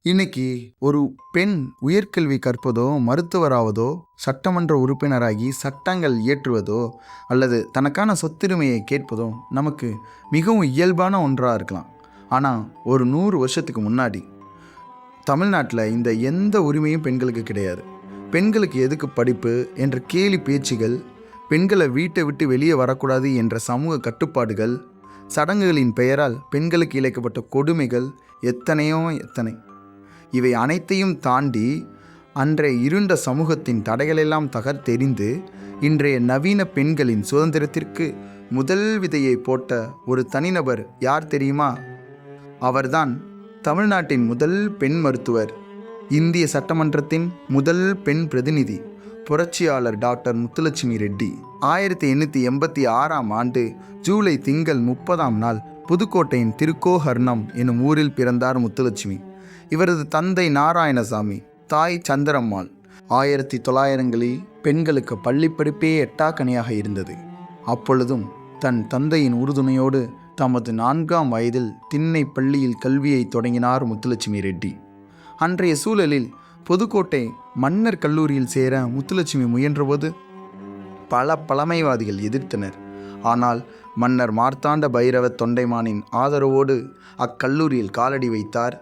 இன்னைக்கு ஒரு பெண் உயர்கல்வி கற்பதோ, மருத்துவராவதோ, சட்டமன்ற உறுப்பினராகி சட்டங்கள் இயற்றுவதோ அல்லது தனக்கான சொத்துரிமையை கேட்பதோ நமக்கு மிகவும் இயல்பான ஒன்றாக இருக்கலாம். ஆனால் ஒரு 100 வருஷத்துக்கு முன்னாடி தமிழ்நாட்டில் இந்த எந்த உரிமையும் பெண்களுக்கு கிடையாது. பெண்களுக்கு எதுக்கு படிப்பு என்ற கேலி பேச்சுகள், பெண்களை வீட்டை விட்டு வெளியே வரக்கூடாது என்ற சமூக கட்டுப்பாடுகள், சடங்குகளின் பெயரால் பெண்களுக்கு இழைக்கப்பட்ட கொடுமைகள் எத்தனை. இவை அனைத்தையும் தாண்டி அன்றைய இருண்ட சமூகத்தின் தடைகளெல்லாம் தகர்த்தெறிந்து இன்றைய நவீன பெண்களின் சுதந்திரத்திற்கு முதல் விதையை போட்ட ஒரு தனிநபர் யார் தெரியுமா? அவர்தான் தமிழ்நாட்டின் முதல் பெண் மருத்துவர், இந்திய சட்டமன்றத்தின் முதல் பெண் பிரதிநிதி, புரட்சியாளர் டாக்டர் முத்துலட்சுமி ரெட்டி. 1886ஆம் ஆண்டு ஜூலை திங்கள் 30ஆம் நாள் புதுக்கோட்டையின் திருக்கோஹர்ணம் எனும் ஊரில் பிறந்தார் முத்துலட்சுமி. இவரது தந்தை நாராயணசாமி, தாய் சந்திரம்மாள். 1900களில் பெண்களுக்கு பள்ளிப்படிப்பே எட்டாக்கனியாக இருந்தது. அப்பொழுதும் தன் தந்தையின் உறுதுணையோடு தமது 4ஆம் வயதில் திண்ணை பள்ளியில் கல்வியை தொடங்கினார் முத்துலட்சுமி ரெட்டி. அன்றைய சூழலில் புதுக்கோட்டை மன்னர் கல்லூரியில் சேர முத்துலட்சுமி முயன்றபோது பல பழமைவாதிகள் எதிர்த்தனர். ஆனால் மன்னர் மார்த்தாண்ட பைரவ தொண்டைமானின் ஆதரவோடு அக்கல்லூரியில் காலடி வைத்தார்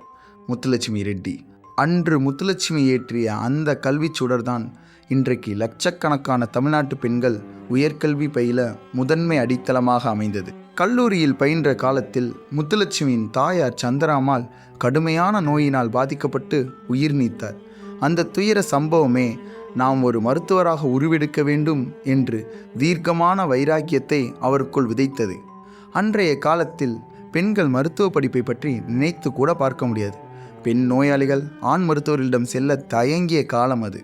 முத்துலட்சுமி ரெட்டி. அன்று முத்துலட்சுமி ஏற்றிய அந்த கல்வி சுடர்தான் இன்றைக்கு லட்சக்கணக்கான தமிழ்நாட்டு பெண்கள் உயர்கல்வி பயில முதன்மை அடித்தளமாக அமைந்தது. கல்லூரியில் பயின்ற காலத்தில் முத்துலட்சுமியின் தாயார் சந்திராம்மாள் கடுமையான நோயினால் பாதிக்கப்பட்டு உயிர் நீத்தார். அந்த துயர சம்பவமே நாம் ஒரு மருத்துவராக உருவெடுக்க வேண்டும் என்று தீர்க்கமான வைராக்கியத்தை அவருக்குள் விதைத்தது. அன்றைய காலத்தில் பெண்கள் மருத்துவ படிப்பை பற்றி நினைத்து கூட பார்க்க முடியாது. பெண் நோயாளிகள் ஆண் மருத்துவர்களிடம் செல்ல தயங்கிய காலம் அது.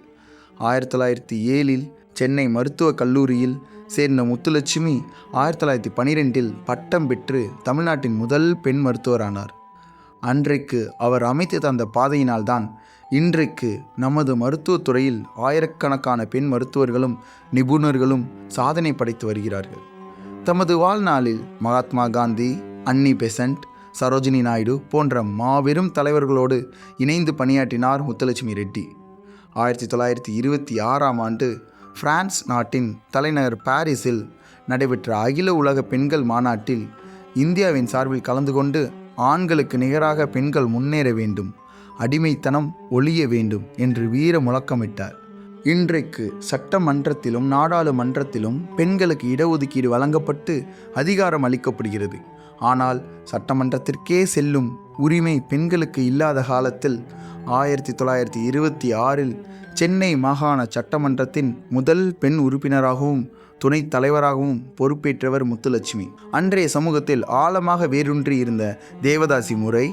1907இல் சென்னை மருத்துவக் கல்லூரியில் சேர்ந்த முத்துலட்சுமி 1912இல் பட்டம் பெற்று தமிழ்நாட்டின் முதல் பெண் மருத்துவரானார். அன்றைக்கு அவர் அமைத்து தந்த பாதையினால்தான் இன்றைக்கு நமது மருத்துவத்துறையில் ஆயிரக்கணக்கான பெண் மருத்துவர்களும் நிபுணர்களும் சாதனை படைத்து வருகிறார்கள். தமது வாழ்நாளில் மகாத்மா காந்தி, அன்னி பெசன்ட், சரோஜினி நாயுடு போன்ற மாபெரும் தலைவர்களோடு இணைந்து பணியாற்றினார் முத்துலட்சுமி ரெட்டி. 1926ஆம் ஆண்டு பிரான்ஸ் நாட்டின் தலைநகர் பாரிஸில் நடைபெற்ற அகில உலக பெண்கள் மாநாட்டில் இந்தியாவின் சார்பில் கலந்து கொண்டு ஆண்களுக்கு நிகராக பெண்கள் முன்னேற வேண்டும், அடிமைத்தனம் ஒழிய வேண்டும் என்று வீர முழக்கமிட்டார். இன்றைக்கு சட்டமன்றத்திலும் நாடாளுமன்றத்திலும் பெண்களுக்கு இடஒதுக்கீடு வழங்கப்பட்டு அதிகாரம் அளிக்கப்படுகிறது. ஆனால் சட்டமன்றத்திற்கே செல்லும் உரிமை பெண்களுக்கு இல்லாத காலத்தில் 1926இல் சென்னை மாகாண சட்டமன்றத்தின் முதல் பெண் உறுப்பினராகவும் துணைத் தலைவராகவும் பொறுப்பேற்றவர் முத்துலட்சுமி. அன்றைய சமூகத்தில் ஆழமாக வேரூன்றி இருந்த தேவதாசி முறை,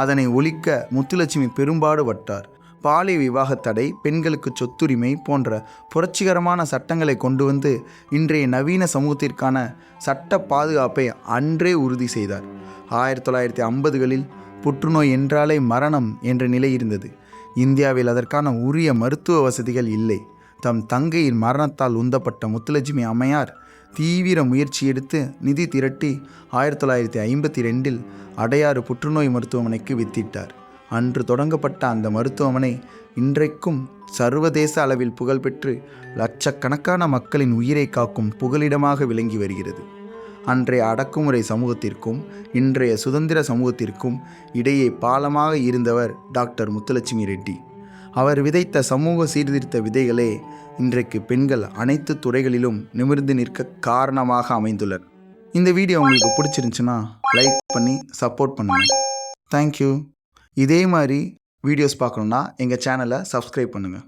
அதனை ஒழிக்க முத்துலட்சுமி பெரும்பாடுபட்டார். பாலிய விவாக தடை, பெண்களுக்கு சொத்துரிமை போன்ற புரட்சிகரமான சட்டங்களை கொண்டு வந்து இன்றைய நவீன சமூகத்திற்கான சட்ட பாதுகாப்பை அன்றே உறுதி செய்தார். 1950களில் புற்றுநோய் என்றாலே மரணம் என்ற நிலை இருந்தது. இந்தியாவில் அதற்கான உரிய மருத்துவ வசதிகள் இல்லை. தம் தங்கையின் மரணத்தால் உந்தப்பட்ட முத்துலட்சுமி அம்மையார் தீவிர முயற்சி எடுத்து நிதி திரட்டி 1952இல் அடையாறு புற்றுநோய் மருத்துவமனைக்கு வித்திட்டார். அன்று தொடங்கப்பட்ட அந்த மருத்துவமனை இன்றைக்கும் சர்வதேச அளவில் புகழ்பெற்று லட்சக்கணக்கான மக்களின் உயிரை காக்கும் புகலிடமாக விளங்கி வருகிறது. அன்றைய அடக்குமுறை சமூகத்திற்கும் இன்றைய சுதந்திர சமூகத்திற்கும் இடையே பாலமாக இருந்தவர் டாக்டர் முத்துலட்சுமி ரெட்டி. அவர் விதைத்த சமூக சீர்திருத்த விதைகளே இன்றைக்கு பெண்கள் அனைத்து துறைகளிலும் நிமிர்ந்து நிற்க காரணமாக அமைந்துள்ளனர். இந்த வீடியோ உங்களுக்கு பிடிச்சிருந்துச்சுன்னா லைக் பண்ணி சப்போர்ட் பண்ணுங்கள். தேங்க்யூ. இதே மாதிரி வீடியோஸ் பார்க்கணுன்னா எங்கள் சேனலை சப்ஸ்கிரைப் பண்ணுங்கள்.